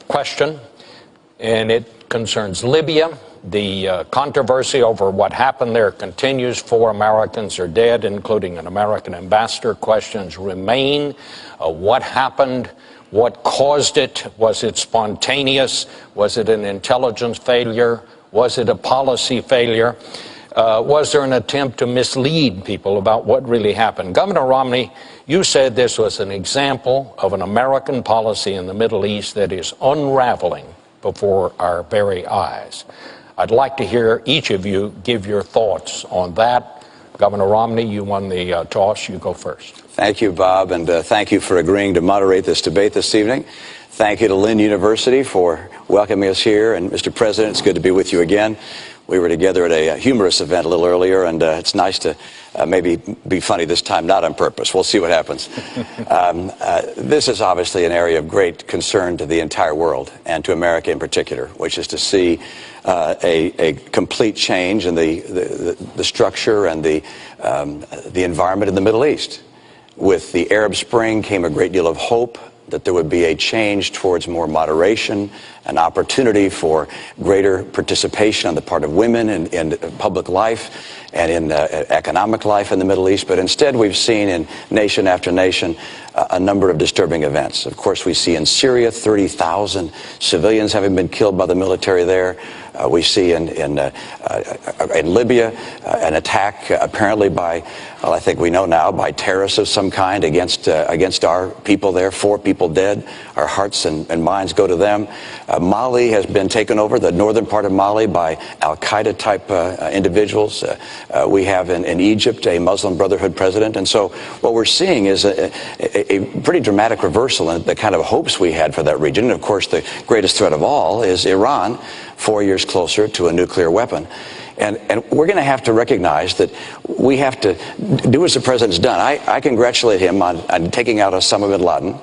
question, and it concerns Libya. The controversy over what happened there continues. 4 Americans are dead, including an American ambassador. Questions remain. What happened? What caused it? Was it spontaneous? Was it an intelligence failure? Was it a policy failure? Was there an attempt to mislead people about what really happened? Governor Romney, you said this was an example of an American policy in the Middle East that is unraveling before our very eyes. I'd like to hear each of you give your thoughts on that. Governor Romney, you won the toss. You go first. Thank you, Bob, and thank you for agreeing to moderate this debate this evening. Thank you to Lynn University for welcoming us here. And Mr. President, it's good to be with you again. We were together at a humorous event a little earlier, and it's nice to maybe be funny this time, not on purpose. We'll see what happens. This is obviously an area of great concern to the entire world, and to America in particular, which is to see a complete change in the structure and the environment in the Middle East. With the Arab Spring came a great deal of hope that there would be a change towards more moderation, an opportunity for greater participation on the part of women in public life and in economic life in the Middle East. But instead, we've seen in nation after nation a number of disturbing events. Of course, we see in Syria 30,000 civilians having been killed by the military there. We see in Libya an attack apparently by, well, I think we know now, by terrorists of some kind against our people there. 4 people dead. Our hearts and minds go to them. Mali has been taken over, the northern part of Mali, by al-Qaeda type individuals. We have in Egypt a Muslim Brotherhood president. And so what we're seeing is a pretty dramatic reversal in the kind of hopes we had for that region. And of course, the greatest threat of all is Iran, 4 years closer to a nuclear weapon. And we're going to have to recognize that we have to do as the president's done. I congratulate him on taking out Osama bin Laden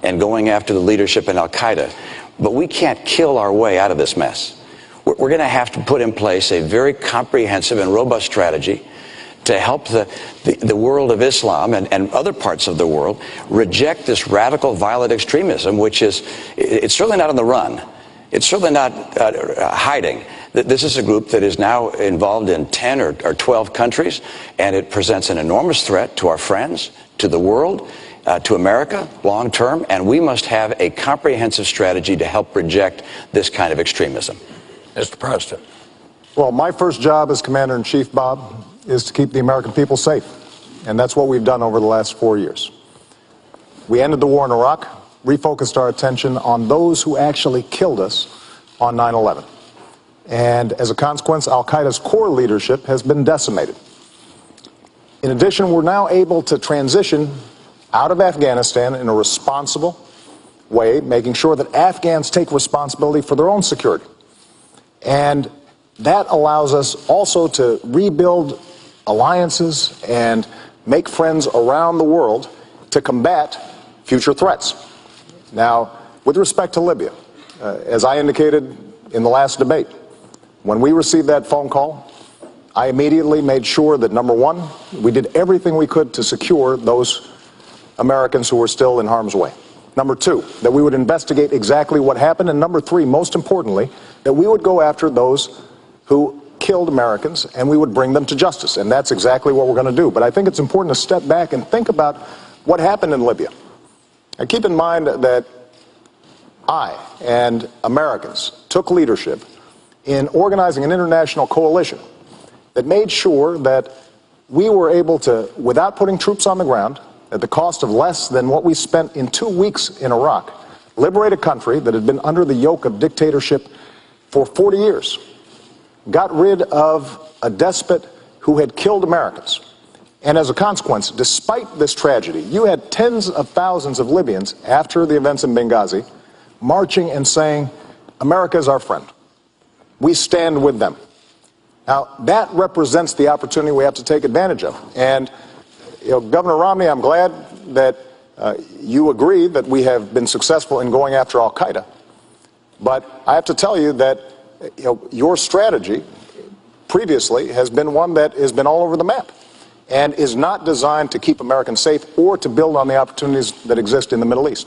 and going after the leadership in al-Qaeda. But we can't kill our way out of this mess. We're going to have to put in place a very comprehensive and robust strategy to help the world of Islam and other parts of the world reject this radical, violent extremism, which it's certainly not on the run. It's certainly not hiding. This is a group that is now involved in 10 or 12 countries, and it presents an enormous threat to our friends, to the world, to America long term, and we must have a comprehensive strategy to help reject this kind of extremism. Mr. President. Well, my first job as Commander-in-Chief, Bob, is to keep the American people safe, and that's what we've done over the last 4 years. We ended the war in Iraq, refocused our attention on those who actually killed us on 9/11. And as a consequence, al-Qaeda's core leadership has been decimated. In addition, we're now able to transition out of Afghanistan in a responsible way, making sure that Afghans take responsibility for their own security. And that allows us also to rebuild alliances and make friends around the world to combat future threats. Now, with respect to Libya, as I indicated in the last debate, when we received that phone call, I immediately made sure that, number one, we did everything we could to secure those Americans who were still in harm's way. Number two, that we would investigate exactly what happened. And number three, most importantly, that we would go after those who killed Americans and we would bring them to justice. And that's exactly what we're going to do. But I think it's important to step back and think about what happened in Libya. And keep in mind that I and Americans took leadership in organizing an international coalition that made sure that we were able to, without putting troops on the ground, at the cost of less than what we spent in 2 weeks in Iraq, liberate a country that had been under the yoke of dictatorship for 40 years, got rid of a despot who had killed Americans. And as a consequence, despite this tragedy, you had tens of thousands of Libyans, after the events in Benghazi, marching and saying, America is our friend. We stand with them. Now, that represents the opportunity we have to take advantage of. And, Governor Romney, I'm glad that you agree that we have been successful in going after al-Qaeda. But I have to tell you that your strategy previously has been one that has been all over the map and is not designed to keep Americans safe or to build on the opportunities that exist in the Middle East.